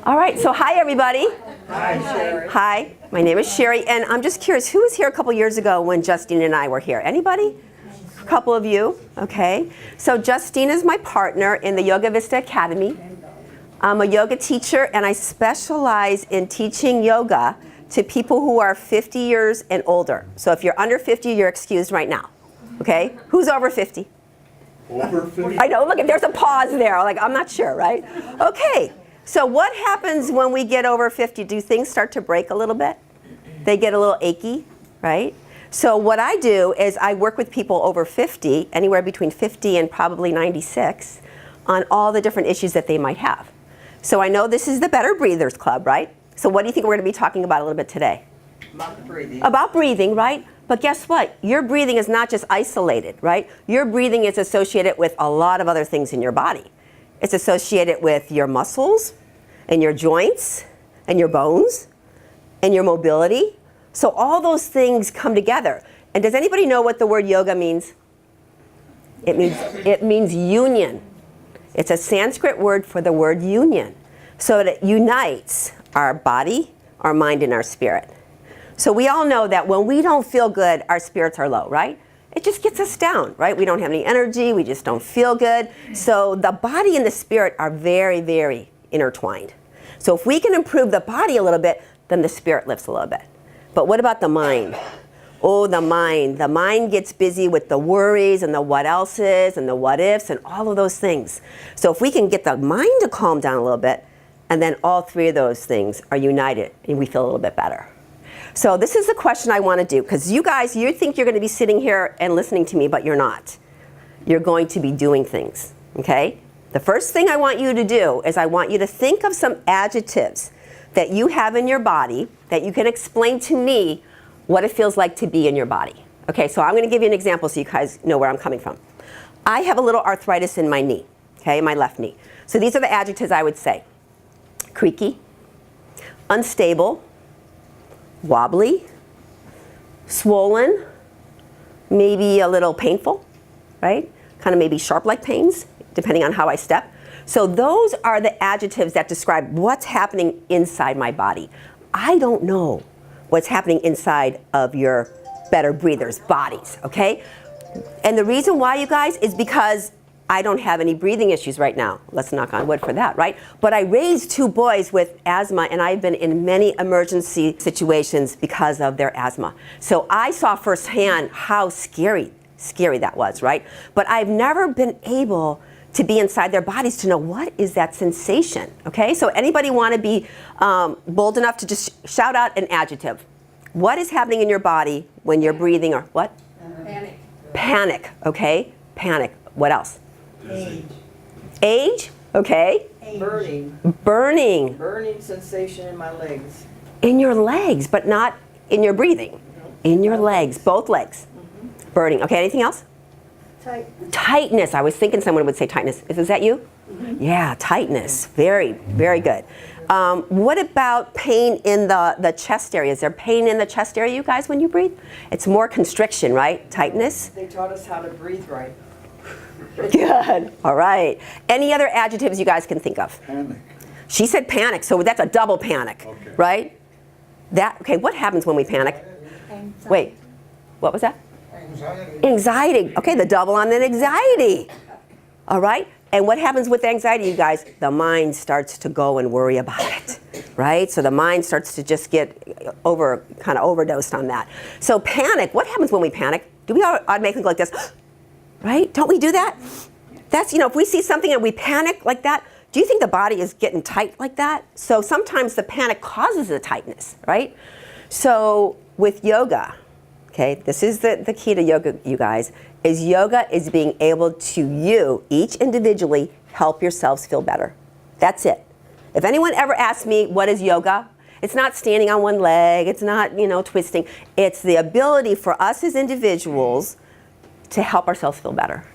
All right, so hi everybody. Hi, Sherry. Hi, my name is Sherry, and I'm just curious, who was here a couple years ago when Justine and I were here? Anybody? A couple of you, okay. So Justine is my partner in the Yoga Vista Academy. I'm a yoga teacher, and I specialize in teaching yoga to people who are 50 years and older. So if you're under 50, you're excused right now, okay? Who's over 50? Over 50? I know, look, there's a pause there, like I'm not sure, right? Okay. So what happens when we get over 50? Do things start to break a little bit? They get a little achy, right? So what I do is I work with people over 50, anywhere between 50 and probably 96, on all the different issues that they might have. So I know this is the Better Breathers Club, right? So what do you think we're going to be talking about a little bit today? About breathing. About breathing, right? But guess what? Your breathing is not just isolated, right? Your breathing is associated with a lot of other things in your body. It's associated with your muscles and your joints and your bones and your mobility. So all those things come together. And does anybody know what the word yoga means? It means union. It's a Sanskrit word for the word union. So it unites our body, our mind, and our spirit. So we all know that when we don't feel good, our spirits are low, right? It just gets us down, right? We don't have any energy, we just don't feel good. So the body and the spirit are very, very intertwined. So if we can improve the body a little bit, then the spirit lifts a little bit. But what about the mind? Oh, the mind. The mind gets busy with the worries and the what else's and the what ifs and all of those things. So if we can get the mind to calm down a little bit, and then all three of those things are united and we feel a little bit better. So this is the question I want to do, because you guys, you think you're going to be sitting here and listening to me, but you're not. You're going to be doing things, okay? The first thing I want you to do is I want you to think of some adjectives that you have in your body that you can explain to me what it feels like to be in your body. Okay, so I'm going to give you an example so you guys know where I'm coming from. I have a little arthritis in my knee, okay, my left knee. So these are the adjectives I would say. Creaky, unstable, wobbly, swollen, maybe a little painful, right? Kind of maybe sharp-like pains, depending on how I step. So those are the adjectives that describe what's happening inside my body. I don't know what's happening inside of your Better Breathers' bodies, okay? And the reason why, you guys, is because I don't have any breathing issues right now. Let's knock on wood for that, right? But I raised two boys with asthma, and I've been in many emergency situations because of their asthma. So I saw firsthand how scary that was, right? But I've never been able to be inside their bodies to know what is that sensation, okay? So anybody want to be bold enough to just shout out an adjective? What is happening in your body when you're breathing, or what? Panic. Panic, okay? Panic. What else? Age. Age, okay. Burning. Burning. Burning sensation in my legs. In your legs, but not in your breathing. In your legs, both legs. Burning. Okay, anything else? Tightness. I was thinking someone would say tightness. Is that you? Yeah, tightness. Very, very good. What about pain in the chest area? Is there pain in the chest area, you guys, when you breathe? It's more constriction, right? Tightness? They taught us how to breathe right. Good. All right. Any other adjectives you guys can think of? Panic. She said panic, so that's a double panic, Okay. right? Okay, what happens when we panic? Anxiety. Wait, what was that? Anxiety. Anxiety. Okay, the double on the anxiety. All right? And what happens with anxiety, you guys? The mind starts to go and worry about it, right? So the mind starts to just get kind of overdosed on that. So panic, what happens when we panic? Do we automatically go like this? Right? Don't we do that? That's, if we see something and we panic like that, do you think the body is getting tight like that? So sometimes the panic causes the tightness, right? So with yoga, okay, this is the key to yoga, you guys, is yoga is being able to each individually, help yourselves feel better. That's it. If anyone ever asks me, what is yoga? It's not standing on one leg, it's not, twisting. It's the ability for us as individuals to help ourselves feel better.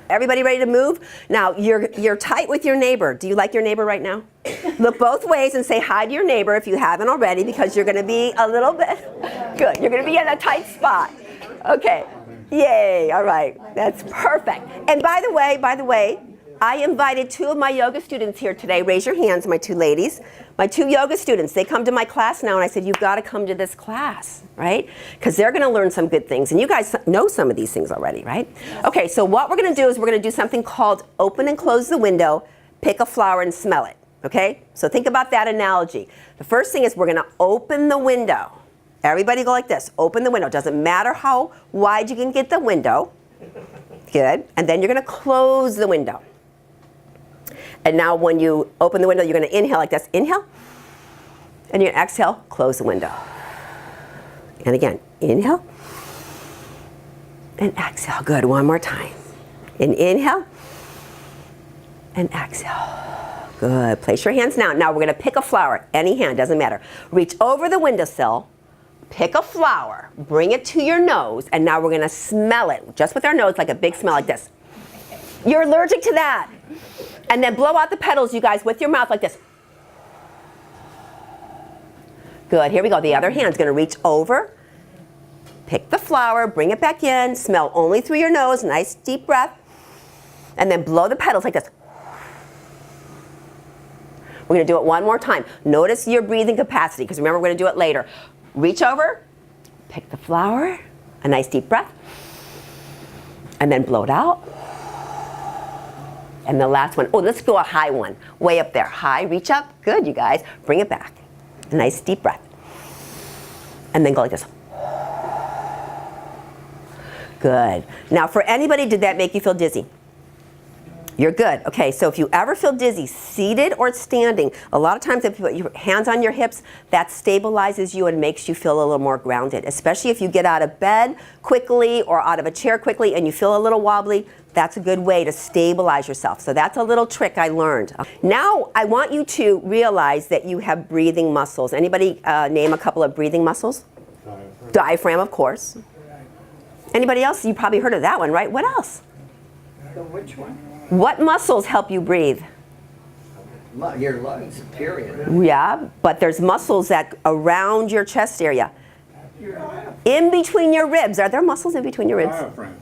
Everybody ready to move? Now, you're tight with your neighbor. Do you like your neighbor right now? Look both ways and say hi to your neighbor if you haven't already, because you're going to be a little bit, good. You're going to be in a tight spot. Okay. Yay. All right. That's perfect. And by the way, I invited 2 of my yoga students here today. Raise your hands, my 2 ladies. My 2 yoga students, they come to my class now, and I said, you've got to come to this class, right? Because they're going to learn some good things. And you guys know some of these things already, right? Okay, so what we're going to do is we're going to do something called open and close the window, pick a flower and smell it, okay? So think about that analogy. The first thing is we're going to open the window. Everybody go like this. Open the window. Doesn't matter how wide you can get the window. Good. And then you're going to close the window. And now when you open the window, you're going to inhale like this. Inhale. And you exhale, close the window. And again, inhale. And exhale. Good. One more time. And inhale. And exhale. Good. Place your hands now. Now we're going to pick a flower. Any hand, doesn't matter. Reach over the windowsill. Pick a flower, bring it to your nose, and now we're going to smell it, just with our nose, like a big smell like this. You're allergic to that. And then blow out the petals, you guys, with your mouth like this. Good, here we go. The other hand's going to reach over, pick the flower, bring it back in, smell only through your nose, nice deep breath, and then blow the petals like this. We're going to do it one more time. Notice your breathing capacity, because remember, we're going to do it later. Reach over, pick the flower, a nice deep breath, and then blow it out. And the last one, oh, let's go a high one, way up there. High, reach up, good, you guys. Bring it back, a nice deep breath. And then go like this. Good. Now for anybody, did that make you feel dizzy? You're good. Okay, so if you ever feel dizzy, seated or standing, a lot of times if you put your hands on your hips, that stabilizes you and makes you feel a little more grounded. Especially if you get out of bed quickly or out of a chair quickly and you feel a little wobbly, that's a good way to stabilize yourself. So that's a little trick I learned. Now I want you to realize that you have breathing muscles. Anybody name a couple of breathing muscles? Diaphragm, of course. Anybody else? You probably heard of that one, right? What else? So which one? What muscles help you breathe? Your lungs, period. Yeah, but there's muscles that around your chest area. In between your ribs. Are there muscles in between your ribs? Diaphragm.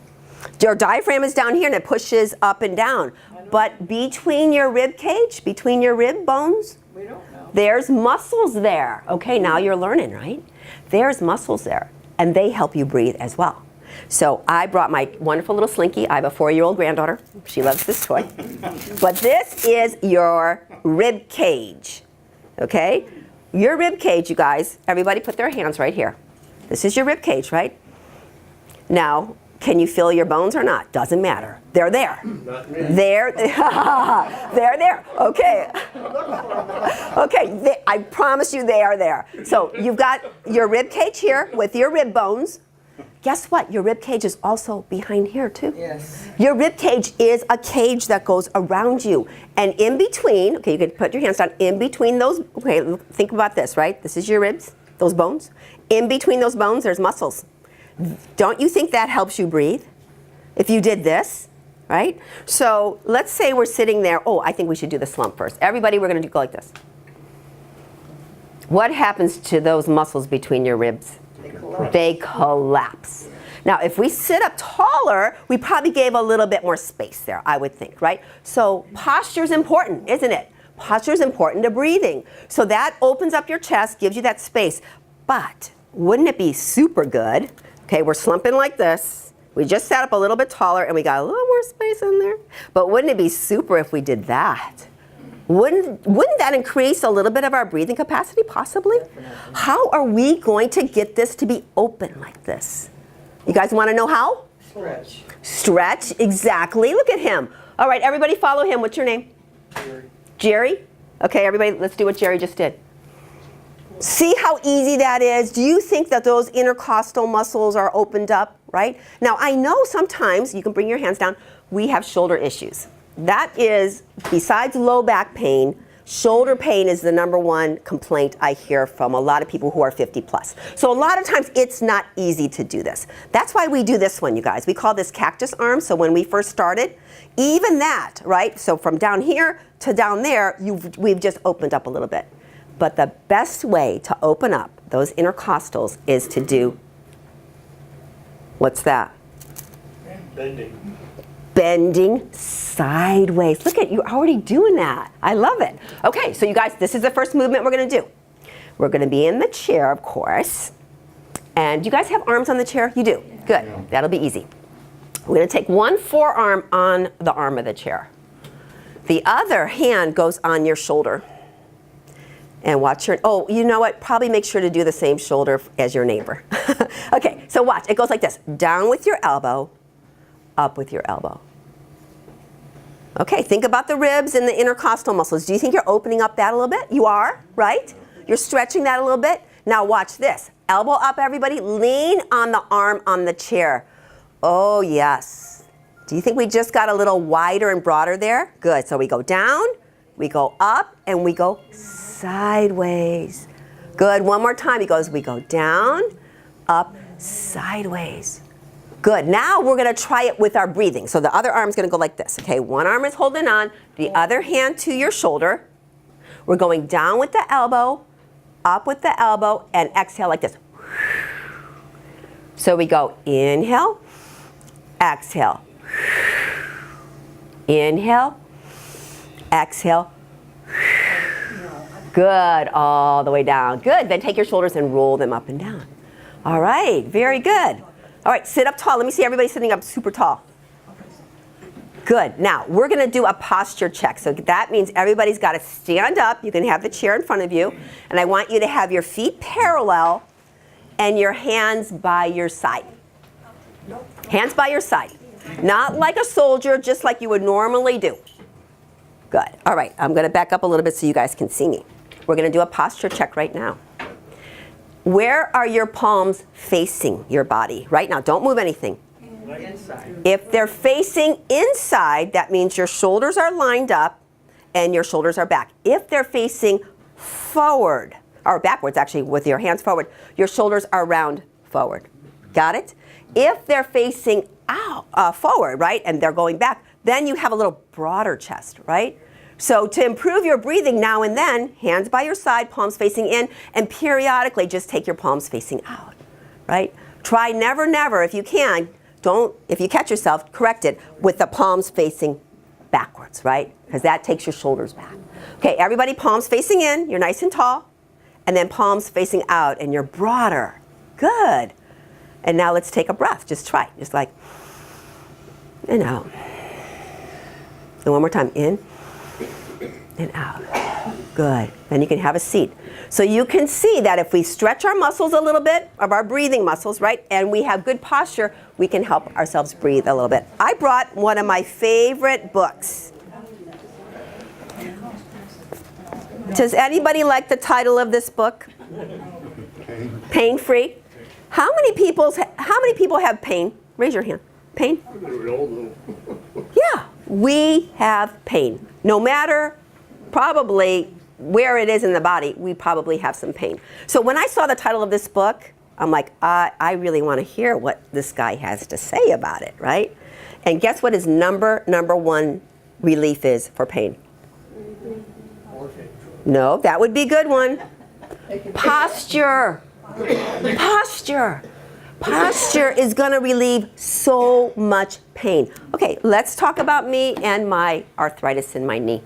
Your diaphragm is down here and it pushes up and down. But between your rib cage, between your rib bones, We don't know. there's muscles there. Okay, now you're learning, right? There's muscles there, and they help you breathe as well. So I brought my wonderful little Slinky. I have a 4-year-old granddaughter. She loves this toy. But this is your rib cage, okay? Your rib cage, you guys, everybody put their hands right here. This is your rib cage, right? Now, can you feel your bones or not? Doesn't matter. They're there. Not me. They're there. Okay. Okay, I promise you they are there. So you've got your rib cage here with your rib bones. Guess what? Your rib cage is also behind here too. Yes. Your rib cage is a cage that goes around you. And in between, okay, you can put your hands down, in between those, okay, think about this, right? This is your ribs, those bones. In between those bones, there's muscles. Don't you think that helps you breathe? If you did this, right? So let's say we're sitting there. Oh, I think we should do the slump first. Everybody, we're going to go like this. What happens to those muscles between your ribs? They collapse. Now, if we sit up taller, we probably gave a little bit more space there, I would think, right? So posture is important, isn't it? Posture is important to breathing. So that opens up your chest, gives you that space. But wouldn't it be super good? Okay, we're slumping like this. We just sat up a little bit taller and we got a little more space in there. But wouldn't it be super if we did that? Wouldn't that increase a little bit of our breathing capacity, possibly? How are we going to get this to be open like this? You guys want to know how? Stretch. Stretch, exactly. Look at him. All right, everybody follow him. What's your name? Jerry. Jerry? Okay, everybody, let's do what Jerry just did. See how easy that is? Do you think that those intercostal muscles are opened up, right? Now, I know sometimes, you can bring your hands down, we have shoulder issues. That is, besides low back pain, shoulder pain is the #1 complaint I hear from a lot of people who are 50 plus. So a lot of times it's not easy to do this. That's why we do this one, you guys. We call this cactus arm. So when we first started, even that, right? So from down here to down there, we've just opened up a little bit. But the best way to open up those intercostals is to do, what's that? Bending. bending sideways. Look at you already doing that. I love it. Okay, so you guys, this is the first movement we're going to do. We're going to be in the chair, of course. And do you guys have arms on the chair? You do. Good. Yeah. That'll be easy. We're going to take one forearm on the arm of the chair. The other hand goes on your shoulder. And watch your, oh, you know what? Probably make sure to do the same shoulder as your neighbor. Okay, so watch. It goes like this. Down with your elbow, up with your elbow. Okay, think about the ribs and the intercostal muscles. Do you think you're opening up that a little bit? You are, right? You're stretching that a little bit. Now watch this. Elbow up, everybody. Lean on the arm on the chair. Oh, yes. Do you think we just got a little wider and broader there? Good. So we go down, we go up, and we go sideways. Good. One more time. He goes, we go down, up, sideways. Good. Now we're going to try it with our breathing. So the other arm's going to go like this. Okay, one arm is holding on, the other hand to your shoulder. We're going down with the elbow, up with the elbow, and exhale like this. So we go inhale, exhale. Inhale, exhale. Good, all the way down. Good, then take your shoulders and roll them up and down. All right, very good. All right, sit up tall. Let me see everybody sitting up super tall. Good, now we're gonna do a posture check. So that means everybody's gotta stand up. You can have the chair in front of you. And I want you to have your feet parallel and your hands by your side. Hands by your side. Not like a soldier, just like you would normally do. Good. All right, I'm going to back up a little bit so you guys can see me. We're going to do a posture check right now. Where are your palms facing your body right now? Don't move anything. Inside. If they're facing inside, that means your shoulders are lined up and your shoulders are back. If they're facing forward, or backwards actually, with your hands forward, your shoulders are round forward. Got it? If they're facing out, forward, right, and they're going back, then you have a little broader chest, right? So to improve your breathing now and then, hands by your side, palms facing in, and periodically just take your palms facing out, right? Try never, never, if you can, if you catch yourself, correct it with the palms facing backwards, right? Because that takes your shoulders back. Okay, everybody palms facing in, you're nice and tall, and then palms facing out, and you're broader. Good. And now let's take a breath. Just try. Just like, and out. And one more time. In and out. Good. Then you can have a seat. So you can see that if we stretch our muscles a little bit, of our breathing muscles, right, and we have good posture, we can help ourselves breathe a little bit. I brought one of my favorite books. Does anybody like the title of this book? Pain-free. How many people have pain? Raise your hand. Pain? Yeah, we have pain. No matter probably where it is in the body, we probably have some pain. So when I saw the title of this book, I'm like, I really want to hear what this guy has to say about it, right? And guess what his number one relief is for pain? No, that would be a good one. Posture. Posture. Posture is going to relieve so much pain. Okay, let's talk about me and my arthritis in my knee,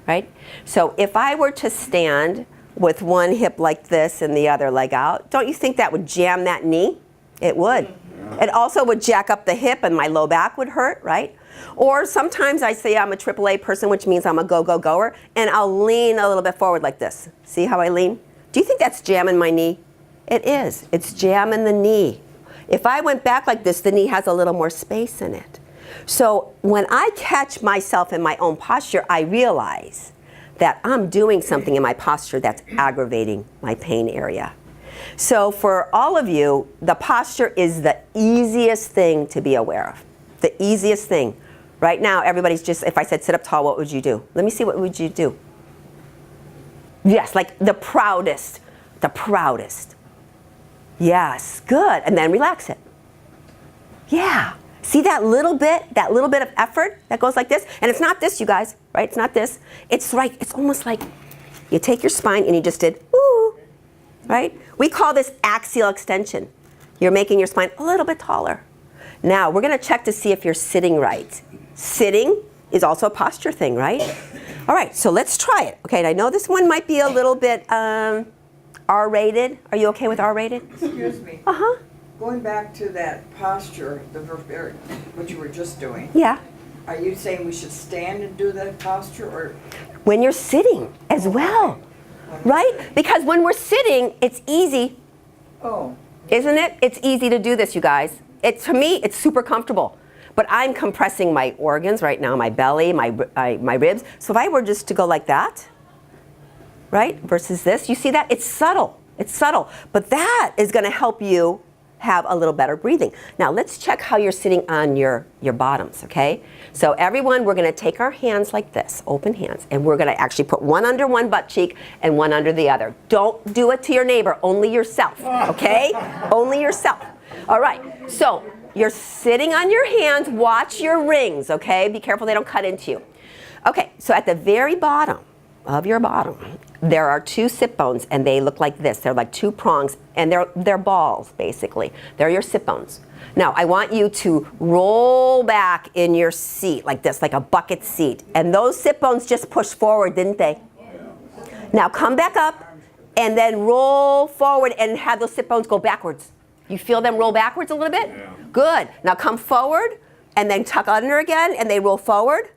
right? So if I were to stand with one hip like this and the other leg out, don't you think that would jam that knee? It would. It also would jack up the hip and my low back would hurt, right? Or sometimes I say I'm a AAA person, which means I'm a go-go-goer, and I'll lean a little bit forward like this. See how I lean? Do you think that's jamming my knee? It is. It's jamming the knee. If I went back like this, the knee has a little more space in it. So when I catch myself in my own posture, I realize that I'm doing something in my posture that's aggravating my pain area. So for all of you, the posture is the easiest thing to be aware of. The easiest thing. Right now, everybody's just, if I said sit up tall, what would you do? Let me see, what would you do? Yes, like the proudest. The proudest. Yes, good. And then relax it. Yeah. See that little bit of effort that goes like this? And it's not this, you guys, right? It's not this. It's right, it's almost like you take your spine and you just did, ooh, right? We call this axial extension. You're making your spine a little bit taller. Now, we're going to check to see if you're sitting right. Sitting is also a posture thing, right? All right, so let's try it. Okay, and I know this one might be a little bit R-rated. Are you okay with R-rated? Excuse me. Uh-huh. Going back to that posture, what you were just doing, Yeah. are you saying we should stand and do that posture, or? When you're sitting as well, right? Because when we're sitting, it's easy, Oh, isn't it? It's easy to do this, you guys. To me, it's super comfortable. But I'm compressing my organs right now, my belly, my ribs. So if I were just to go like that, right, versus this, you see that? It's subtle. It's subtle. But that is going to help you have a little better breathing. Now let's check how you're sitting on your bottoms, okay? So everyone, we're going to take our hands like this, open hands, and we're going to actually put one under one butt cheek and one under the other. Don't do it to your neighbor, only yourself, okay? Only yourself. All right, so you're sitting on your hands, watch your rings, okay? Be careful they don't cut into you. Okay, so at the very bottom of your bottom, there are two sit bones, and they look like this. They're like two prongs, and they're balls, basically. They're your sit bones. Now, I want you to roll back in your seat like this, like a bucket seat. And those sit bones just pushed forward, didn't they? Now, come back up, and then roll forward and have those sit bones go backwards. You feel them roll backwards a little bit? Yeah. Good. Now come forward, and then tuck under again, and they roll forward.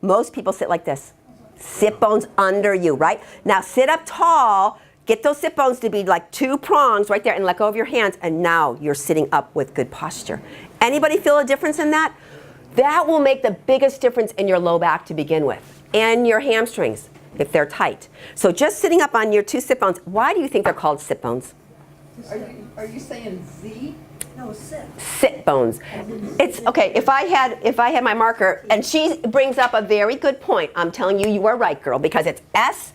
Most people sit like this. Sit bones under you, right? Now sit up tall, get those sit bones to be like two prongs right there, and let go of your hands, and now you're sitting up with good posture. Anybody feel a difference in that? That will make the biggest difference in your low back to begin with, and your hamstrings if they're tight. So just sitting up on your two sit bones. Why do you think they're called sit bones? Are you saying Z? No, sit. Sit bones. It's okay. If I had my marker, and she brings up a very good point. I'm telling you, you are right, girl, because it's S-I-T-Z.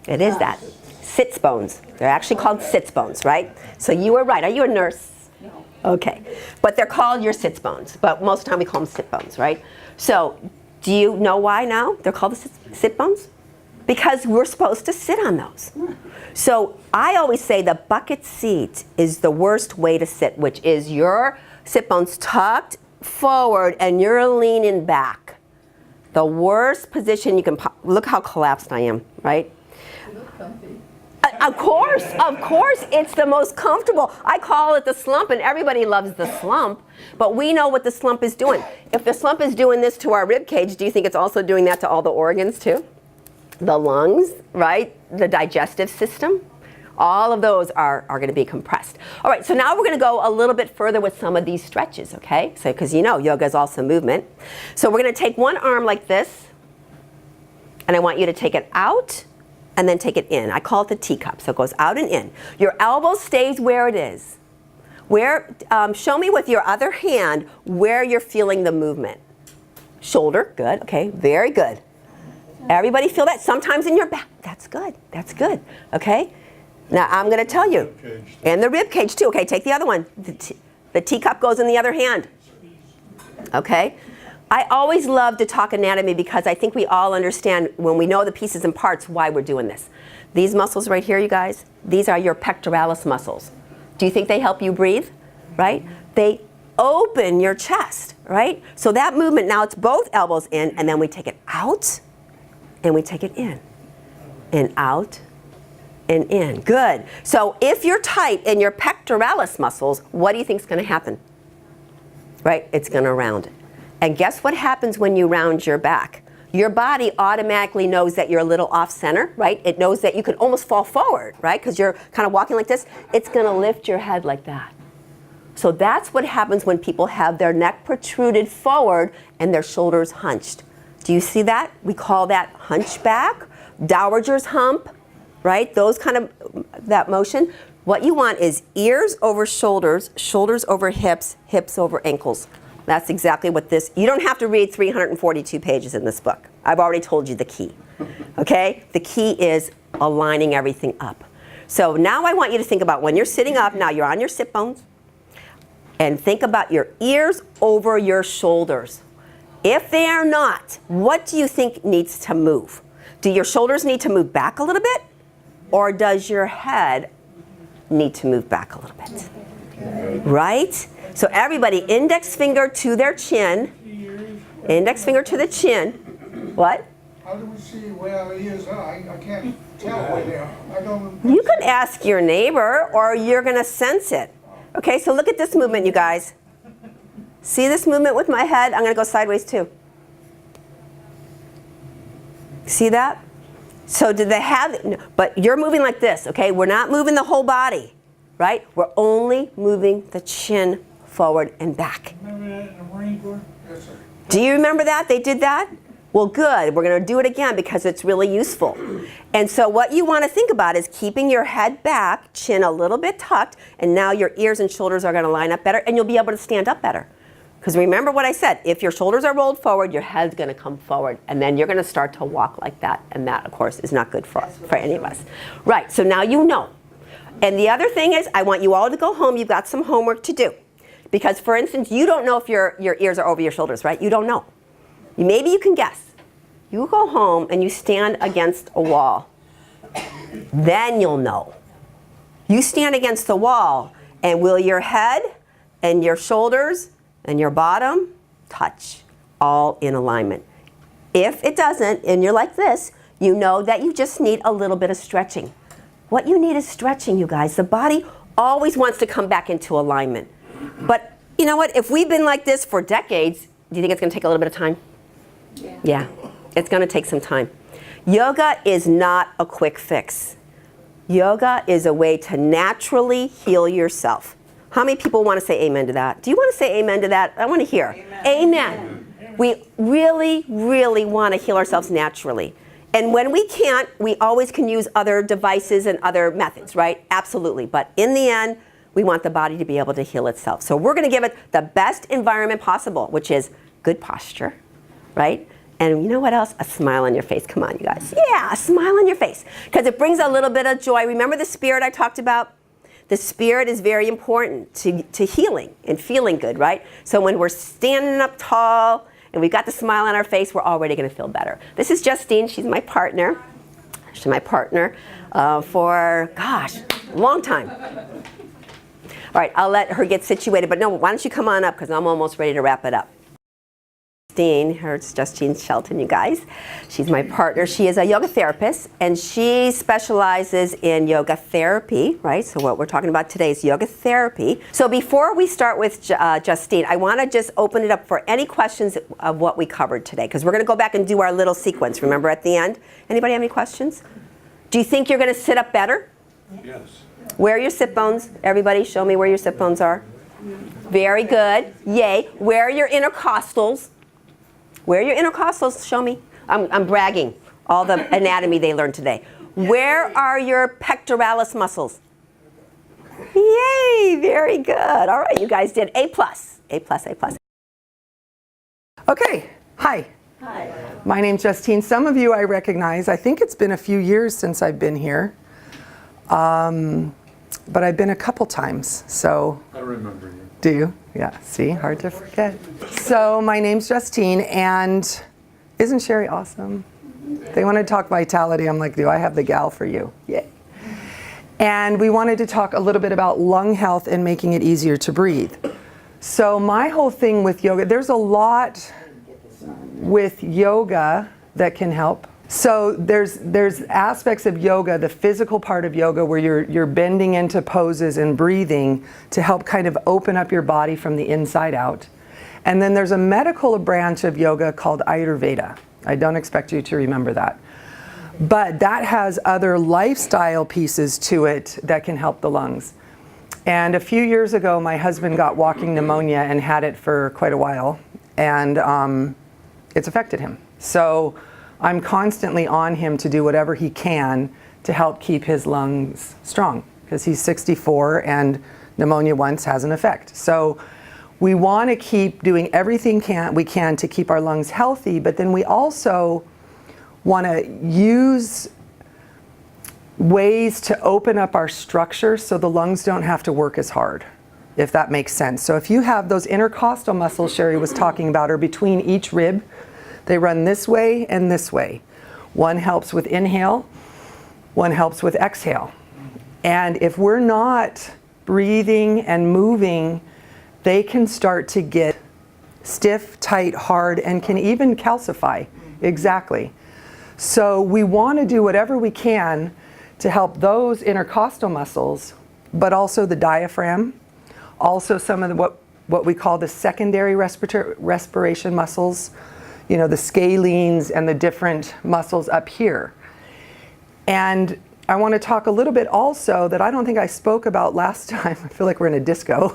It is that. Sits bones. They're actually called sits bones, right? So you are right. Are you a nurse? No. Okay. But they're called your sits bones. But most of the time we call them sit bones, right? So do you know why now they're called the sit bones? Because we're supposed to sit on those. So I always say the bucket seat is the worst way to sit, which is your sit bones tucked forward and you're leaning back. The worst position you can, look how collapsed I am, right? You look comfy. Of course, it's the most comfortable. I call it the slump, and everybody loves the slump, but we know what the slump is doing. If the slump is doing this to our rib cage, do you think it's also doing that to all the organs too? The lungs, right? The digestive system. All of those are going to be compressed. All right, so now we're going to go a little bit further with some of these stretches, okay? So, because you know, yoga is also movement. So we're going to take one arm like this, and I want you to take it out, and then take it in. I call it the teacup, so it goes out and in. Your elbow stays where it is. Show me with your other hand where you're feeling the movement. Shoulder, good, okay, very good. Everybody feel that? Sometimes in your back. That's good, okay? Now I'm going to tell you. And the rib cage too. Okay, take the other one. The teacup goes in the other hand. Okay? I always love to talk anatomy because I think we all understand when we know the pieces and parts why we're doing this. These muscles right here, you guys, these are your pectoralis muscles. Do you think they help you breathe? Right? They open your chest, right? So that movement, now it's both elbows in, and then we take it out, and we take it in, and out, and in. Good. So if you're tight in your pectoralis muscles, what do you think is going to happen? Right? It's going to round it. And guess what happens when you round your back? Your body automatically knows that you're a little off center, right? It knows that you could almost fall forward, right? Because you're kind of walking like this. It's going to lift your head like that. So that's what happens when people have their neck protruded forward and their shoulders hunched. Do you see that? We call that hunchback, dowager's hump, right? Those kind of, that motion. What you want is ears over shoulders, shoulders over hips, hips over ankles. That's exactly what this, you don't have to read 342 pages in this book. I've already told you the key, okay? The key is aligning everything up. So now I want you to think about when you're sitting up, now you're on your sit bones, and think about your ears over your shoulders. If they are not, what do you think needs to move? Do your shoulders need to move back a little bit? Or does your head need to move back a little bit? Right? So everybody, index finger to their chin. Index finger to the chin. What? How do we see where he is? I can't tell where they are. I don't. You can ask your neighbor, or you're going to sense it. Okay, so look at this movement, you guys. See this movement with my head? I'm going to go sideways too. See that? So did they have, no, but you're moving like this, okay? We're not moving the whole body, right? We're only moving the chin forward and back. Remember that in the Marine Corps? Yes, sir. Do you remember that? They did that? Well, good. We're going to do it again because it's really useful. And so what you want to think about is keeping your head back, chin a little bit tucked, and now your ears and shoulders are going to line up better, and you'll be able to stand up better. Because remember what I said, if your shoulders are rolled forward, your head's going to come forward, and then you're going to start to walk like that, and that, of course, is not good for any of us. Right, so now you know. And the other thing is, I want you all to go home. You've got some homework to do. Because, for instance, you don't know if your ears are over your shoulders, right? You don't know. Maybe you can guess. You go home and you stand against a wall. Then you'll know. You stand against the wall, and will your head and your shoulders and your bottom touch all in alignment? If it doesn't, and you're like this, you know that you just need a little bit of stretching. What you need is stretching, you guys. The body always wants to come back into alignment. But you know what? If we've been like this for decades, do you think it's going to take a little bit of time? Yeah, it's going to take some time. Yoga is not a quick fix. Yoga is a way to naturally heal yourself. How many people want to say amen to that? Do you want to say amen to that? I want to hear. Amen. We really, really want to heal ourselves naturally. And when we can't, we always can use other devices and other methods, right? Absolutely. But in the end, we want the body to be able to heal itself. So we're going to give it the best environment possible, which is good posture, right? And you know what else? A smile on your face. Come on, you guys. Yeah, a smile on your face. Because it brings a little bit of joy. Remember the spirit I talked about? The spirit is very important to healing and feeling good, right? So when we're standing up tall and we've got the smile on our face, we're already going to feel better. This is Justine. She's my partner. She's my partner for, gosh, a long time. All right, I'll let her get situated. But no, why don't you come on up, because I'm almost ready to wrap it up. It's Justine Shelton, you guys. She's my partner. She is a yoga therapist, and she specializes in yoga therapy, right? So what we're talking about today is yoga therapy. So before we start with Justine, I want to just open it up for any questions of what we covered today, because we're going to go back and do our little sequence, remember, at the end? Anybody have any questions? Do you think you're going to sit up better? Yes. Where are your sit bones? Everybody, show me where your sit bones are. Very good. Yay. Where are your intercostals? Where are your intercostals? Show me. I'm bragging. All the anatomy they learned today. Where are your pectoralis muscles? Yay, very good. All right, you guys did A+. A+, A+. Okay, hi. Hi. My name's Justine. Some of you I recognize. I think it's been a few years since I've been here. But I've been a couple times, so. I remember you. Do you? Yeah, see, hard to forget. So my name's Justine, and isn't Sherry awesome? They want to talk vitality. I'm like, do I have the gal for you? Yay. And we wanted to talk a little bit about lung health and making it easier to breathe. So my whole thing with yoga, there's a lot with yoga that can help. So there's aspects of yoga, the physical part of yoga, where you're bending into poses and breathing to help kind of open up your body from the inside out. And then there's a medical branch of yoga called Ayurveda. I don't expect you to remember that. But that has other lifestyle pieces to it that can help the lungs. And a few years ago, my husband got walking pneumonia and had it for quite a while. And it's affected him. So I'm constantly on him to do whatever he can to help keep his lungs strong, because he's 64 and pneumonia once has an effect. So we want to keep doing everything we can to keep our lungs healthy, but then we also want to use ways to open up our structure so the lungs don't have to work as hard, if that makes sense. So if you have those intercostal muscles Sherry was talking about, or between each rib, they run this way and this way. One helps with inhale, one helps with exhale. And if we're not breathing and moving they can start to get stiff, tight, hard, and can even calcify. Exactly. So we want to do whatever we can to help those intercostal muscles, but also the diaphragm, also some of what we call the secondary respiration muscles, you know, the scalenes and the different muscles up here. And I want to talk a little bit also that I don't think I spoke about last time. I feel like we're in a disco.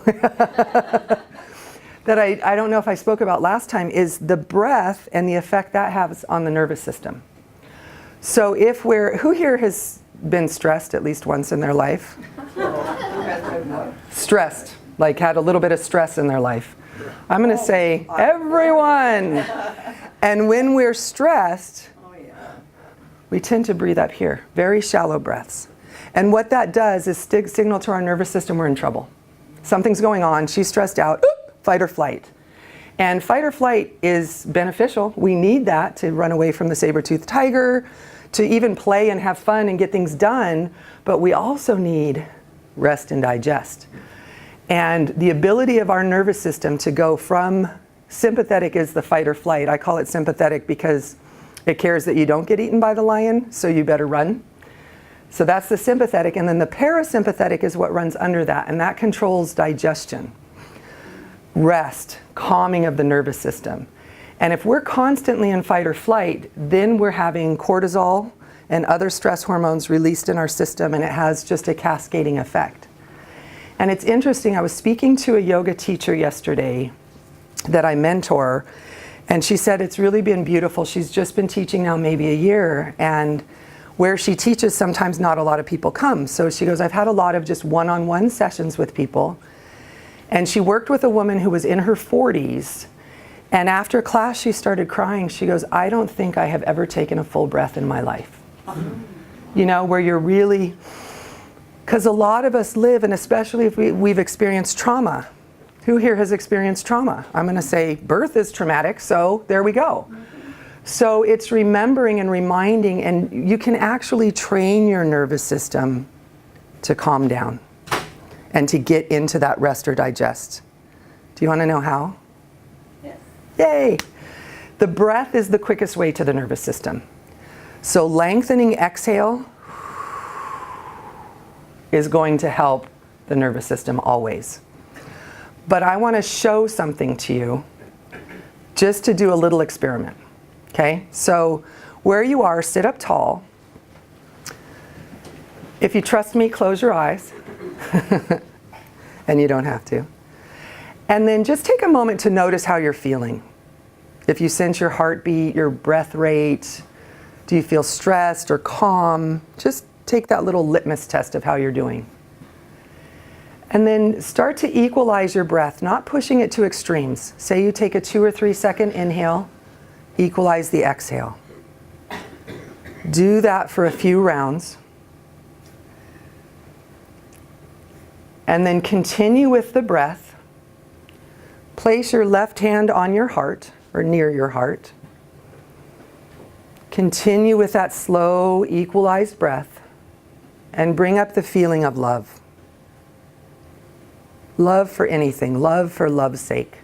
That I don't know if I spoke about last time is the breath and the effect that has on the nervous system. So who here has been stressed at least once in their life? Stressed, like had a little bit of stress in their life. I'm going to say everyone. And when we're stressed, we tend to breathe up here, very shallow breaths. And what that does is signal to our nervous system we're in trouble. Something's going on, she's stressed out, fight or flight. And fight or flight is beneficial. We need that to run away from the saber-toothed tiger, to even play and have fun and get things done, but we also need rest and digest. And the ability of our nervous system to go from sympathetic is the fight or flight. I call it sympathetic because it cares that you don't get eaten by the lion, so you better run. So that's the sympathetic, and then the parasympathetic is what runs under that, and that controls digestion, rest, calming of the nervous system. And if we're constantly in fight or flight, then we're having cortisol and other stress hormones released in our system, and it has just a cascading effect. And it's interesting, I was speaking to a yoga teacher yesterday that I mentor, and she said it's really been beautiful. She's just been teaching now maybe a year, and where she teaches, sometimes not a lot of people come. So she goes, I've had a lot of just one-on-one sessions with people. And she worked with a woman who was in her 40s, and after class she started crying. She goes, I don't think I have ever taken a full breath in my life. You know, where you're really, because a lot of us live, and especially if we've experienced trauma. Who here has experienced trauma? I'm going to say birth is traumatic, so there we go. So it's remembering and reminding, and you can actually train your nervous system to calm down and to get into that rest or digest. Do you want to know how? Yes. Yay! The breath is the quickest way to the nervous system. So lengthening exhale is going to help the nervous system always. But I want to show something to you just to do a little experiment. Okay? So where you are, sit up tall. If you trust me, close your eyes. And you don't have to. And then just take a moment to notice how you're feeling. If you sense your heartbeat, your breath rate, do you feel stressed or calm? Just take that little litmus test of how you're doing. And then start to equalize your breath, not pushing it to extremes. Say you take a 2 or 3 second inhale, equalize the exhale. Do that for a few rounds. And then continue with the breath. Place your left hand on your heart, or near your heart. Continue with that slow, equalized breath, and bring up the feeling of love. Love for anything, love for love's sake.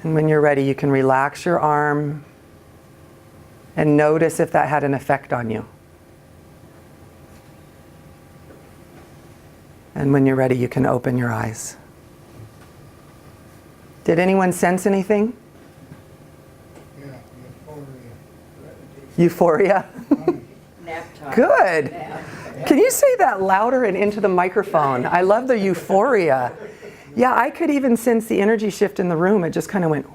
And when you're ready, you can relax your arm and notice if that had an effect on you. And when you're ready, you can open your eyes. Did anyone sense anything? Yeah, euphoria. Euphoria? Nap time. Good. Can you say that louder and into the microphone? I love the euphoria. Yeah, I could even sense the energy shift in the room. It just kind of went.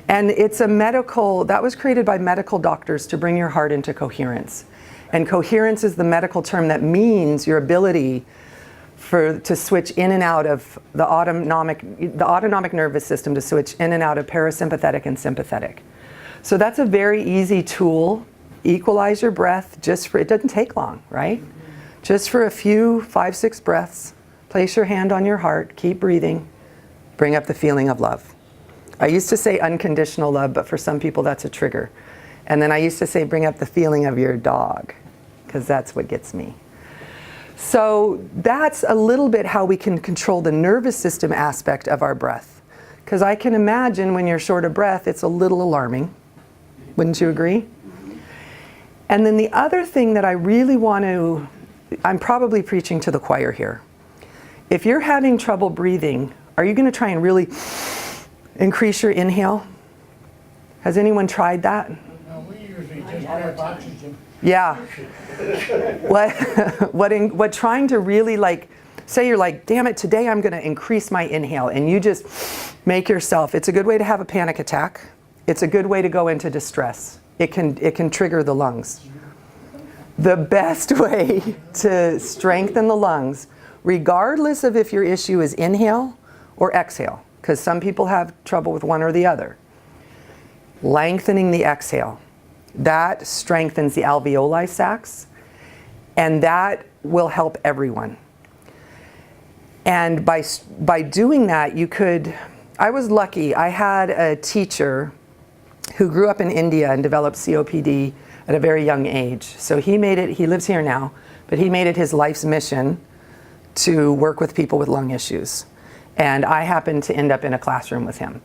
And it's a medical, that was created by medical doctors to bring your heart into coherence. And coherence is the medical term that means your ability to switch in and out of the autonomic nervous system, to switch in and out of parasympathetic and sympathetic. So that's a very easy tool. Equalize your breath it doesn't take long, right? Just for a few, 5, 6 breaths. Place your hand on your heart, keep breathing, bring up the feeling of love. I used to say unconditional love, but for some people that's a trigger. And then I used to say bring up the feeling of your dog, because that's what gets me. So that's a little bit how we can control the nervous system aspect of our breath. Because I can imagine when you're short of breath, it's a little alarming. Wouldn't you agree? And then the other thing that I really want to, I'm probably preaching to the choir here. If you're having trouble breathing, are you going to try and really increase your inhale? Has anyone tried that? No, we usually just grab oxygen. Yeah. What trying to really like, say you're like, damn it, today I'm going to increase my inhale, and you just make yourself, it's a good way to have a panic attack. It's a good way to go into distress. It can trigger the lungs. The best way to strengthen the lungs, regardless of if your issue is inhale or exhale, because some people have trouble with one or the other, lengthening the exhale. That strengthens the alveoli sacs, and that will help everyone. And by doing that, you could, I was lucky. I had a teacher who grew up in India and developed COPD at a very young age. So he lives here now, but he made it his life's mission to work with people with lung issues. And I happened to end up in a classroom with him.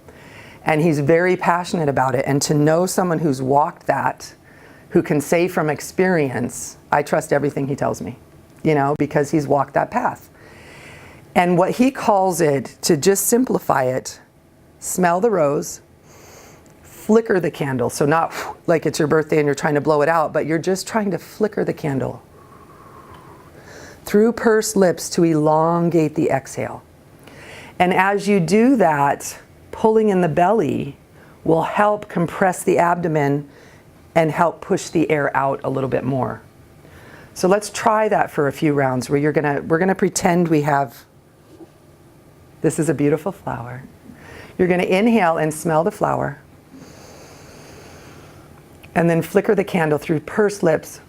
And he's very passionate about it. And to know someone who's walked that, who can say from experience, I trust everything he tells me, because he's walked that path. And what he calls it, to just simplify it, smell the rose, flicker the candle. So not like it's your birthday and you're trying to blow it out, but you're just trying to flicker the candle through pursed lips to elongate the exhale. And as you do that, pulling in the belly will help compress the abdomen and help push the air out a little bit more. So let's try that for a few rounds where we're gonna pretend we have, this is a beautiful flower. You're gonna inhale and smell the flower. And then flicker the candle through pursed lips.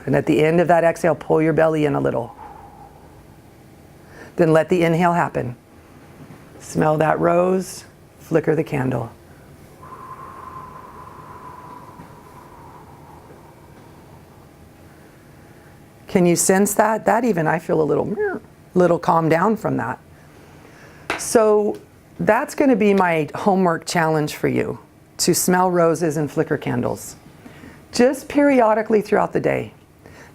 And at the end of that exhale, pull your belly in a little. Then let the inhale happen. Smell that rose, flicker the candle. Can you sense that? That even, I feel a little calmed down from that. So that's going to be my homework challenge for you, to smell roses and flicker candles. Just periodically throughout the day.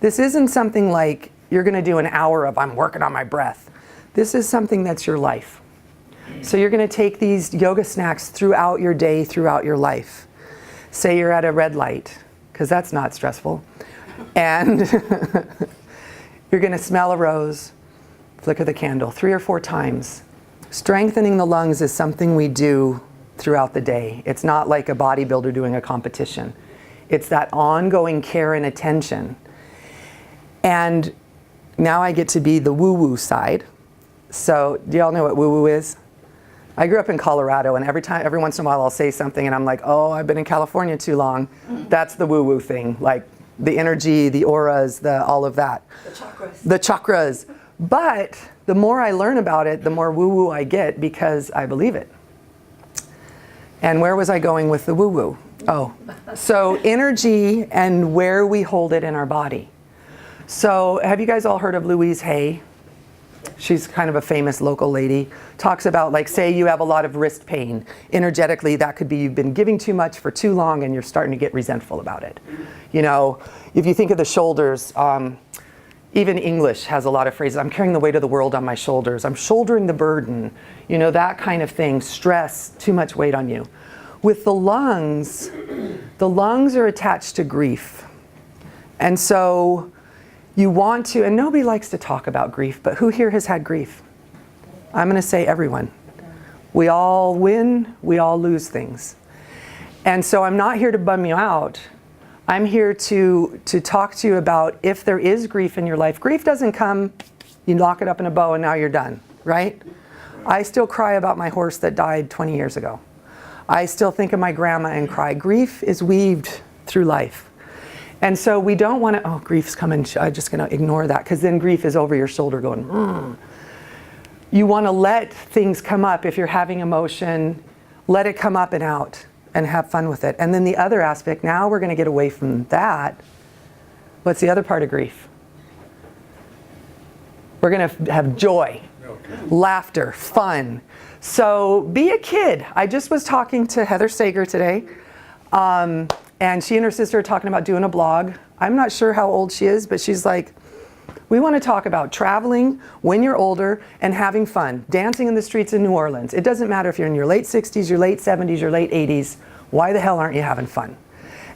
This isn't something like you're going to do an hour of I'm working on my breath. This is something that's your life. So you're going to take these yoga snacks throughout your day, throughout your life. Say you're at a red light, because that's not stressful. And you're going to smell a rose, flicker the candle 3 or 4 times. Strengthening the lungs is something we do throughout the day. It's not like a bodybuilder doing a competition. It's that ongoing care and attention. And now I get to be the woo-woo side. So do y'all know what woo-woo is? I grew up in Colorado, and every once in a while I'll say something and I'm like, oh, I've been in California too long. That's the woo-woo thing, like the energy, the auras, all of that. The chakras. The chakras. But the more I learn about it, the more woo-woo I get because I believe it. And where was I going with the woo-woo? Oh, so energy and where we hold it in our body. So have you guys all heard of Louise Hay? She's kind of a famous local lady. Talks about, like, say you have a lot of wrist pain. Energetically, that could be you've been giving too much for too long and you're starting to get resentful about it. If you think of the shoulders, even English has a lot of phrases. I'm carrying the weight of the world on my shoulders. I'm shouldering the burden. That kind of thing. Stress, too much weight on you. With the lungs are attached to grief. And so you want to, and nobody likes to talk about grief, but who here has had grief? I'm going to say everyone. We all win, we all lose things. And so I'm not here to bum you out. I'm here to talk to you about if there is grief in your life. Grief doesn't come, you lock it up in a bow and now you're done, right? I still cry about my horse that died 20 years ago. I still think of my grandma and cry. Grief is weaved through life. And so we don't want to, oh, grief's coming, I'm just going to ignore that, because then grief is over your shoulder going, You want to let things come up if you're having emotion. let it come up and out and have fun with it. And then the other aspect, now we're going to get away from that. What's the other part of grief? We're going to have joy, laughter, fun. So be a kid. I just was talking to Heather Sager today, and she and her sister are talking about doing a blog. I'm not sure how old she is, but she's like, we want to talk about traveling when you're older and having fun, dancing in the streets of New Orleans. It doesn't matter if you're in your late 60s, your late 70s, your late 80s. Why the hell aren't you having fun?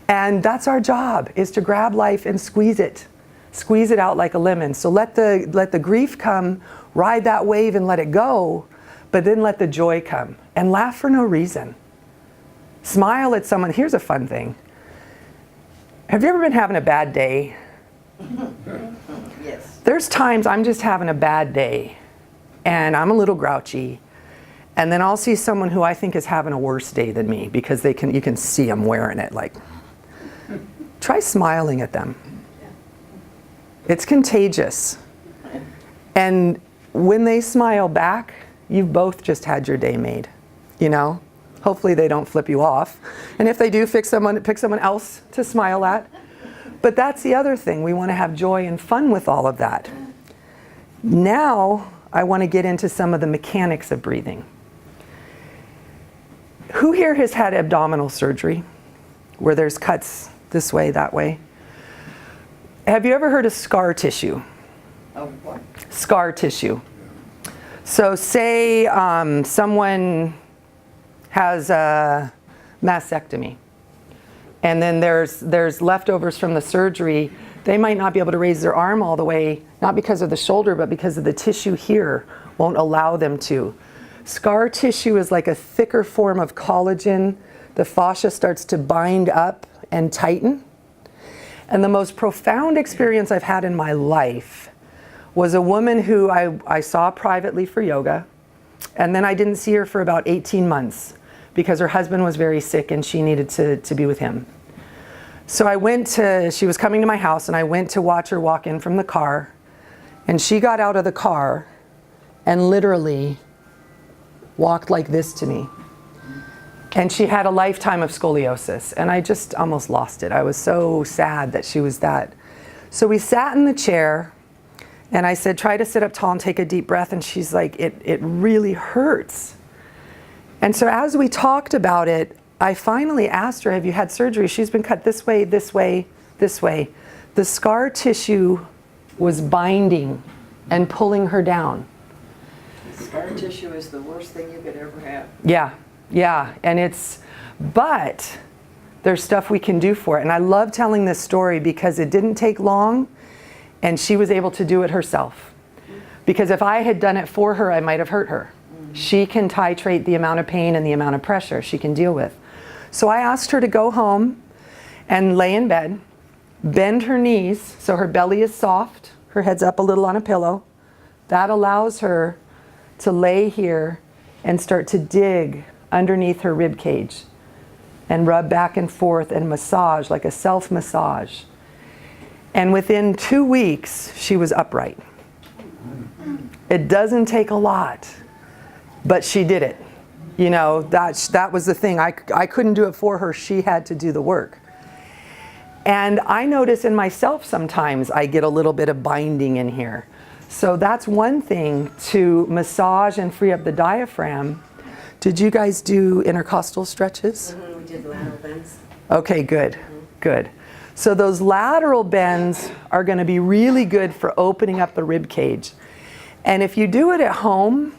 And that's our job, is to grab life and squeeze it out like a lemon. So let the grief come, ride that wave and let it go, but then let the joy come and laugh for no reason. Smile at someone. Here's a fun thing. Have you ever been having a bad day? Yes. There's times I'm just having a bad day and I'm a little grouchy, and then I'll see someone who I think is having a worse day than me because you can see them wearing it. Like, try smiling at them. It's contagious. And when they smile back, you've both just had your day made, you know? Hopefully they don't flip you off. And if they do, pick someone else to smile at. But that's the other thing. We want to have joy and fun with all of that. Now, I want to get into some of the mechanics of breathing. Who here has had abdominal surgery, where there's cuts this way, that way? Have you ever heard of scar tissue? Oh, what? Scar tissue. So say someone has a mastectomy, and then there's leftovers from the surgery. They might not be able to raise their arm all the way, not because of the shoulder, but because of the tissue here won't allow them to. Scar tissue is like a thicker form of collagen. The fascia starts to bind up and tighten. And the most profound experience I've had in my life was a woman who I saw privately for yoga, and then I didn't see her for about 18 months because her husband was very sick and she needed to be with him. So she was coming to my house, and I went to watch her walk in from the car, and she got out of the car and literally walked like this to me. And she had a lifetime of scoliosis, and I just almost lost it. I was so sad that she was that. So we sat in the chair, and I said, try to sit up tall and take a deep breath. And she's like, it really hurts. And so as we talked about it, I finally asked her, have you had surgery? She's been cut this way, this way, this way. The scar tissue was binding and pulling her down. Scar tissue is the worst thing you could ever have. Yeah, and but there's stuff we can do for it. And I love telling this story because it didn't take long, and she was able to do it herself. Because if I had done it for her, I might have hurt her. She can titrate the amount of pain and the amount of pressure she can deal with. So I asked her to go home and lay in bed, bend her knees so her belly is soft, her head's up a little on a pillow. That allows her to lay here and start to dig underneath her rib cage and rub back and forth and massage like a self-massage. And within 2 weeks, she was upright. It doesn't take a lot, but she did it. You know, that was the thing. I couldn't do it for her. She had to do the work. And I notice in myself sometimes I get a little bit of binding in here. So that's one thing, to massage and free up the diaphragm. Did you guys do intercostal stretches? Mm-hmm, we did lateral bends. Okay, good, good. So those lateral bends are going to be really good for opening up the rib cage. And if you do it at home,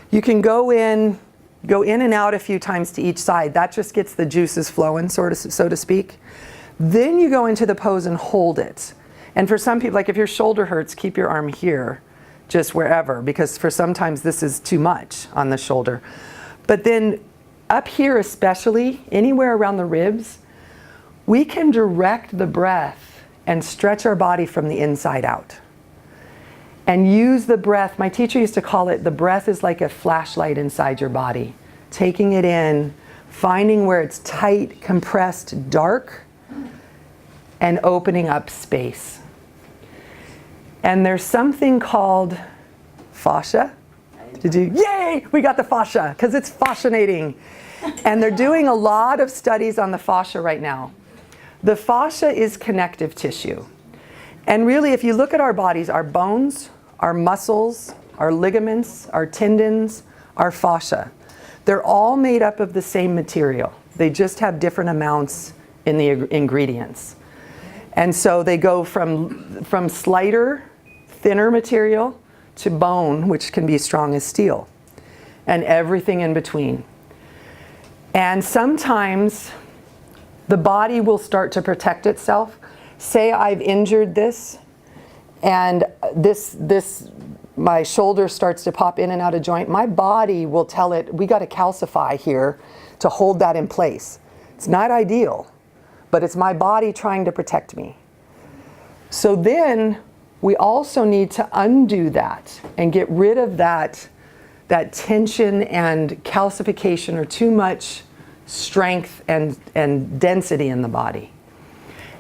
you can go in and out a few times to each side. That just gets the juices flowing, so to speak. Then you go into the pose and hold it. And for some people, like if your shoulder hurts, keep your arm here, just wherever, because for sometimes this is too much on the shoulder. But then up here especially, anywhere around the ribs, we can direct the breath and stretch our body from the inside out. And use the breath. My teacher used to call it, the breath is like a flashlight inside your body. Taking it in, finding where it's tight, compressed, dark, and opening up space. And there's something called fascia. Did you? Yay! We got the fascia, because it's fascinating. And they're doing a lot of studies on the fascia right now. The fascia is connective tissue. And really, if you look at our bodies, our bones, our muscles, our ligaments, our tendons, our fascia, they're all made up of the same material. They just have different amounts in the ingredients. And so they go from slighter, thinner material to bone, which can be strong as steel, and everything in between. And sometimes the body will start to protect itself. Say I've injured this, and my shoulder starts to pop in and out of joint. My body will tell it, we got to calcify here to hold that in place. It's not ideal, but it's my body trying to protect me. So then we also need to undo that and get rid of that tension and calcification or too much strength and density in the body.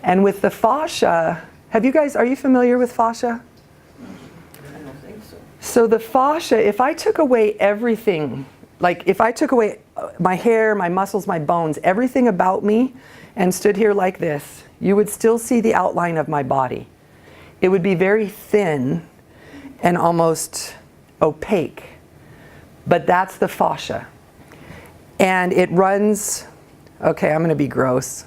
And with the fascia, are you familiar with fascia? I don't think so. So the fascia, if I took away everything, like if I took away my hair, my muscles, my bones, everything about me, and stood here like this, you would still see the outline of my body. It would be very thin and almost opaque. But that's the fascia. And it runs, okay, I'm going to be gross.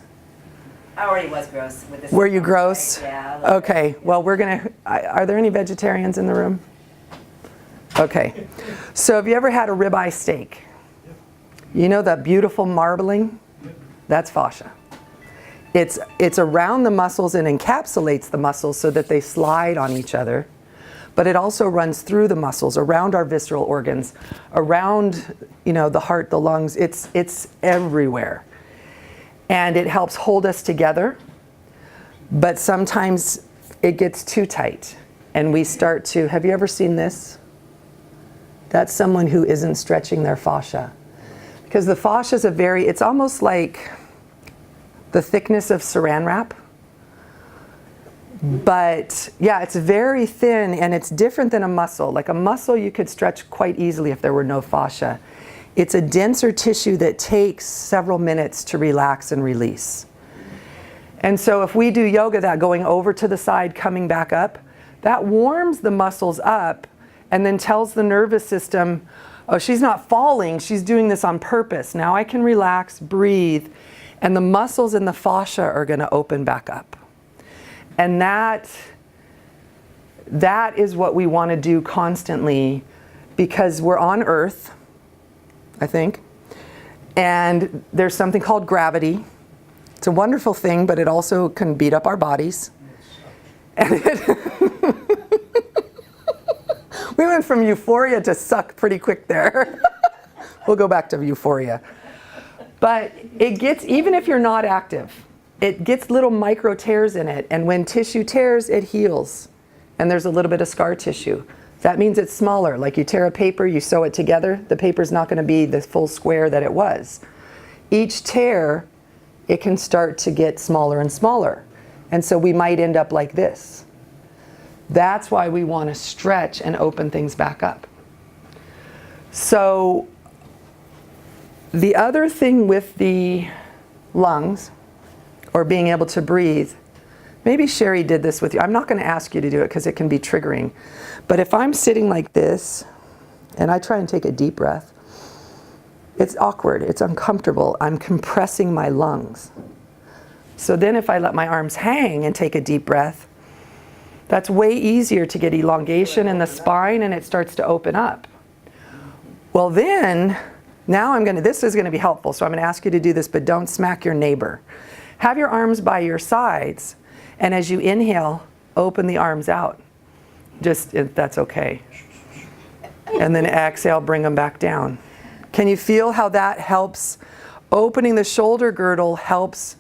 I already was gross with this. Were you gross? Yeah. a little Okay, bit. well, are there any vegetarians in the room? Okay. So have you ever had a ribeye steak? You know that beautiful marbling? That's fascia. It's around the muscles and encapsulates the muscles so that they slide on each other. But it also runs through the muscles, around our visceral organs, around, the heart, the lungs. It's everywhere. And it helps hold us together. But sometimes it gets too tight. And we start to, have you ever seen this? That's someone who isn't stretching their fascia. Because the fascia is it's almost like the thickness of saran wrap. But yeah, it's very thin and it's different than a muscle. Like a muscle you could stretch quite easily if there were no fascia. It's a denser tissue that takes several minutes to relax and release. And so if we do yoga, that going over to the side, coming back up, that warms the muscles up and then tells the nervous system, oh, she's not falling, she's doing this on purpose. Now I can relax, breathe, and the muscles in the fascia are going to open back up. And that is what we want to do constantly, because we're on Earth, I think, and there's something called gravity. It's a wonderful thing, but it also can beat up our bodies. And we went from euphoria to suck pretty quick there. We'll go back to euphoria. But it gets, even if you're not active, it gets little micro tears in it, and when tissue tears, it heals. And there's a little bit of scar tissue. That means it's smaller. Like you tear a paper, you sew it together, the paper's not going to be the full square that it was. Each tear, it can start to get smaller and smaller. And so we might end up like this. That's why we want to stretch and open things back up. So the other thing with the lungs, or being able to breathe, maybe Sherry did this with you. I'm not going to ask you to do it because it can be triggering. But if I'm sitting like this and I try and take a deep breath, it's awkward, it's uncomfortable. I'm compressing my lungs. So then if I let my arms hang and take a deep breath, that's way easier to get elongation in the spine, and it starts to open up. Well then, now this is going to be helpful, so I'm going to ask you to do this, but don't smack your neighbor. Have your arms by your sides, and as you inhale, open the arms out. That's okay. And then exhale, bring them back down. Can you feel how that helps? Opening the shoulder girdle helps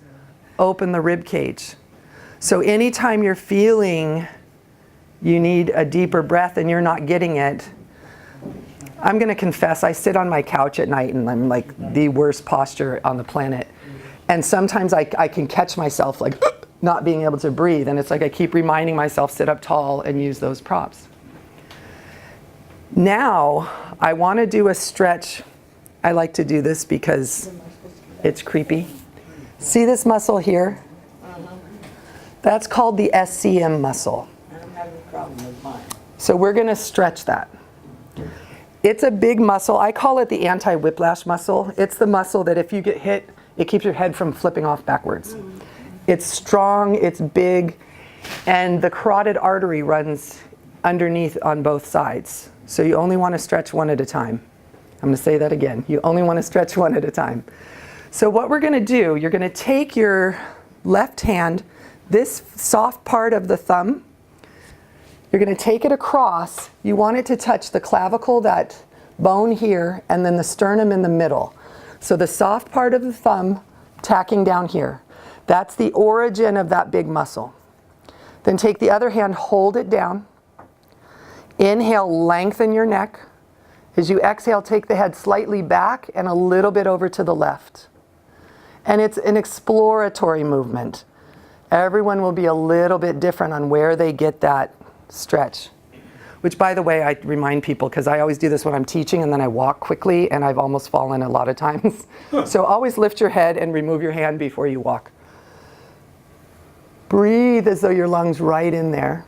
open the rib cage. So anytime you're feeling you need a deeper breath and you're not getting it, I'm going to confess, I sit on my couch at night and I'm like the worst posture on the planet. And sometimes I can catch myself like not being able to breathe. And it's like I keep reminding myself, sit up tall and use those props. Now, I want to do a stretch. I like to do this because it's creepy. See this muscle here? That's called the SCM muscle. I'm having a problem with mine. So we're going to stretch that. It's a big muscle. I call it the anti-whiplash muscle. It's the muscle that if you get hit, it keeps your head from flipping off backwards. It's strong, it's big, and the carotid artery runs underneath on both sides. So you only want to stretch one at a time. I'm going to say that again. You only want to stretch one at a time. So what we're going to do, you're going to take your left hand, this soft part of the thumb, you're going to take it across. You want it to touch the clavicle, that bone here, and then the sternum in the middle. So the soft part of the thumb tacking down here. That's the origin of that big muscle. Then take the other hand, hold it down. Inhale, lengthen your neck. As you exhale, take the head slightly back and a little bit over to the left. And it's an exploratory movement. Everyone will be a little bit different on where they get that stretch. Which, by the way, I remind people, because I always do this when I'm teaching and then I walk quickly and I've almost fallen a lot of times. So always lift your head and remove your hand before you walk. Breathe as though your lungs right in there.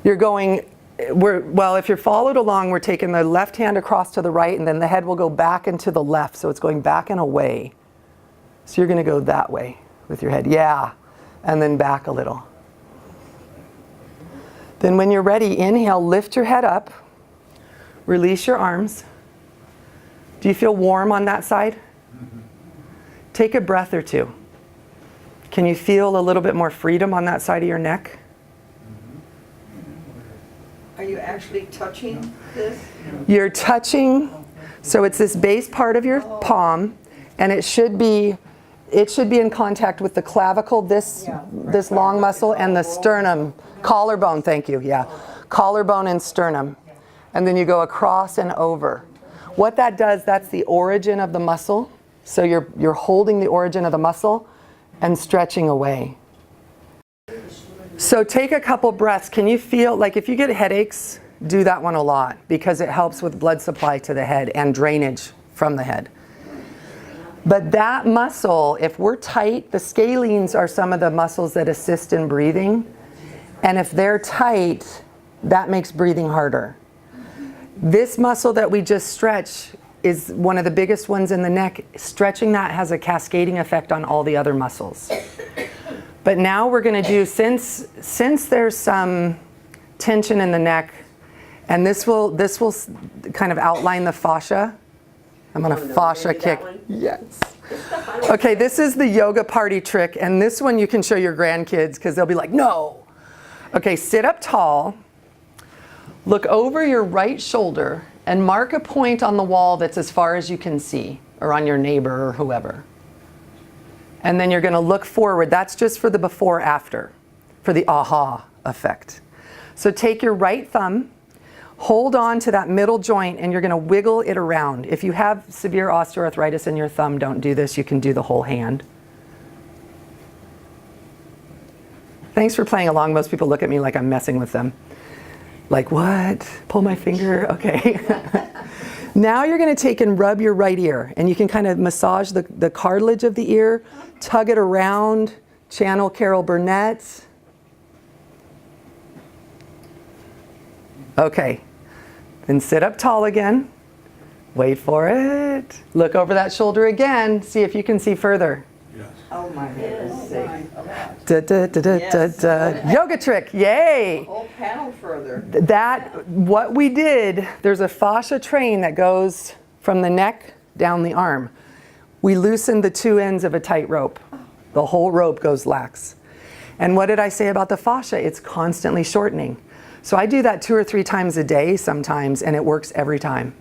You're going, well, if you're followed along, we're taking the left hand across to the right, and then the head will go back and to the left, so it's going back and away. So you're going to go that way with your head, yeah, and then back a little. Then when you're ready, inhale, lift your head up, release your arms. Do you feel warm on that side? Take a breath or two. Can you feel a little bit more freedom on that side of your neck? Are you actually touching this? You're touching, so it's this base part of your palm, and it should be in contact with the clavicle, this long muscle, and the sternum, collarbone, thank you, yeah. Collarbone and sternum. And then you go across and over. What that does, that's the origin of the muscle. So you're holding the origin of the muscle and stretching away. So take a couple breaths. Can you feel, like if you get headaches, do that one a lot because it helps with blood supply to the head and drainage from the head. But that muscle, if we're tight, the scalenes are some of the muscles that assist in breathing. And if they're tight, that makes breathing harder. This muscle that we just stretch is one of the biggest ones in the neck. Stretching that has a cascading effect on all the other muscles. But now we're going to do, since there's some tension in the neck, and this will kind of outline the fascia. I'm going to fascia kick. Yes. Okay, this is the yoga party trick, and this one you can show your grandkids because they'll be like, no. Okay, sit up tall. Look over your right shoulder and mark a point on the wall that's as far as you can see, or on your neighbor or whoever. And then you're going to look forward. That's just for the before after, for the aha effect. So take your right thumb, hold on to that middle joint, and you're going to wiggle it around. If you have severe osteoarthritis in your thumb, don't do this. You can do the whole hand. Thanks for playing along. Most people look at me like I'm messing with them. Like, what? Pull my finger? Okay. Now you're going to take and rub your right ear, and you can kind of massage the cartilage of the ear, tug it around, channel Carol Burnett. Okay, then sit up tall again. Wait for it. Look over that shoulder again. See if you can see further. Oh my goodness sake. Da, da, da, da, da, da. Yoga trick, yay! Whole panel further. What we did, there's a fascia train that goes from the neck down the arm. We loosened the two ends of a tight rope. The whole rope goes lax. And what did I say about the fascia? It's constantly shortening. So I do that 2 or 3 times a day sometimes, and it works every time.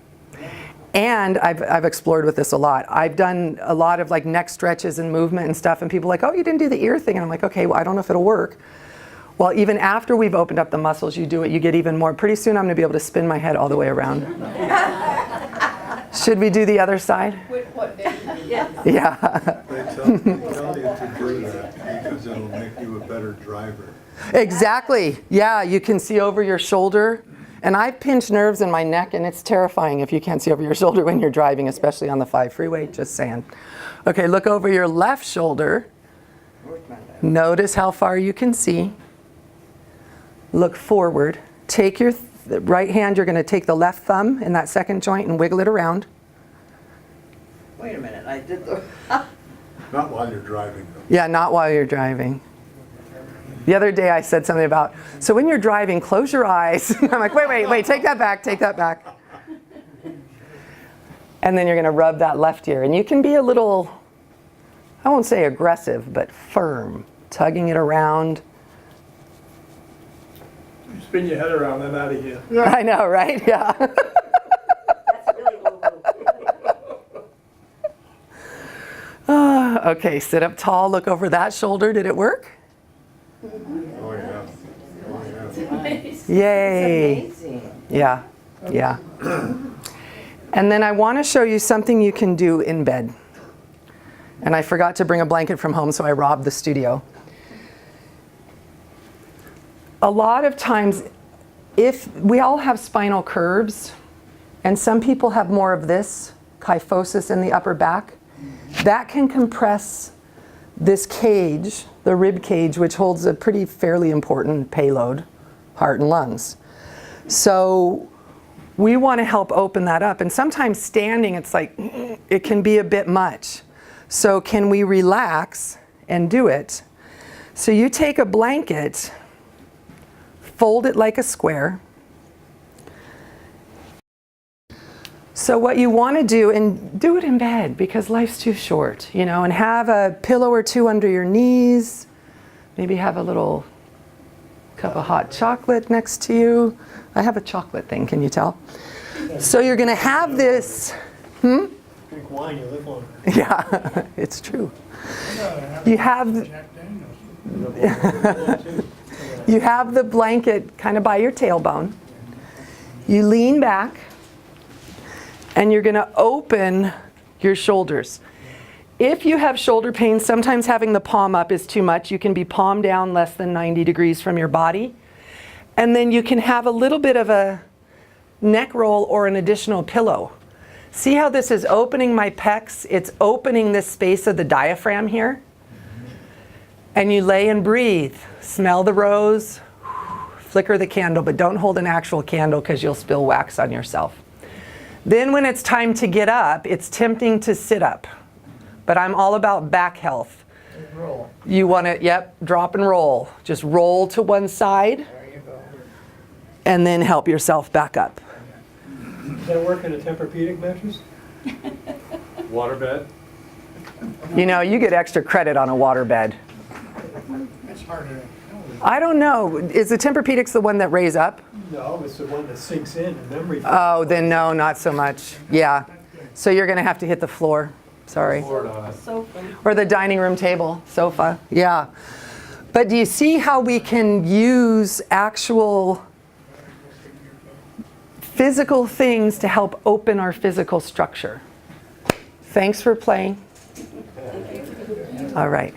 And I've explored with this a lot. I've done a lot of like neck stretches and movement and stuff, and people are like, oh, you didn't do the ear thing. And I'm like, okay, well, I don't know if it'll work. Well, even after we've opened up the muscles, you do it, you get even more. Pretty soon I'm gonna be able to spin my head all the way around. Should we do the other side? What day? Yes. Yeah. They tell you to do that because means it'll make you a better driver. Exactly. Yeah, you can see over your shoulder. And I've pinched nerves in my neck, and it's terrifying if you can't see over your shoulder when you're driving, especially on the 5 freeway, just saying. Okay, look over your left shoulder. Notice how far you can see. Look forward. Take your right hand, you're going to take the left thumb in that second joint and wiggle it around. Wait a minute, I did the, Not while you're driving, though. Yeah, not while you're driving. The other day I said something about, so when you're driving, close your eyes. I'm like, wait, take that back, take that back. And then you're going to rub that left ear. And you can be a little, I won't say aggressive, but firm, tugging it around. You spin your head around, I'm out of here. I know, right? Yeah. That's really Okay, sit up tall, look over that shoulder. Did it work? Oh, yeah. Oh, yeah. Yay. amazing. Yeah, yeah. And then I want to show you something you can do in bed. And I forgot to bring a blanket from home, so I robbed the studio. A lot of times, if we all have spinal curves, and some people have more of this, kyphosis in the upper back, that can compress this cage, the rib cage, which holds a pretty fairly important payload, heart and lungs. So we want to help open that up. And sometimes standing, it's like, it can be a bit much. So can we relax and do it? So you take a blanket, fold it like a square. So what you want to do, and do it in bed because life's too short, you know, and have a pillow or two under your knees. Maybe have a little cup of hot chocolate next to you. I have a chocolate thing, can you tell? So you're going to have this, Drink wine, you live longer. yeah, it's true. You have, you have the blanket kind of by your tailbone. You lean back, and you're going to open your shoulders. If you have shoulder pain, sometimes having the palm up is too much. You can be palm down less than 90 degrees from your body. And then you can have a little bit of a neck roll or an additional pillow. See how this is opening my pecs? It's opening this space of the diaphragm here. And you lay and breathe. Smell the rose, flicker the candle, but don't hold an actual candle because you'll spill wax on yourself. Then when it's time to get up, it's tempting to sit up. But I'm all about back health. Roll. You want to, yep, drop and roll. Just roll to one side There you go. and then help yourself back up. Does that work in a Tempur-Pedic mattress? Waterbed? You know, you get extra credit on a waterbed. It's harder to I don't know. Is the Tempur-Pedic's the one that raise up? No, it's the one that sinks in memory. Oh, then no, not so much. Yeah. So you're going to have to hit the floor. Sorry. Sofa. Or the dining room table, sofa. Yeah. But do you see how we can use actual physical things to help open our physical structure? Thanks for playing. All right.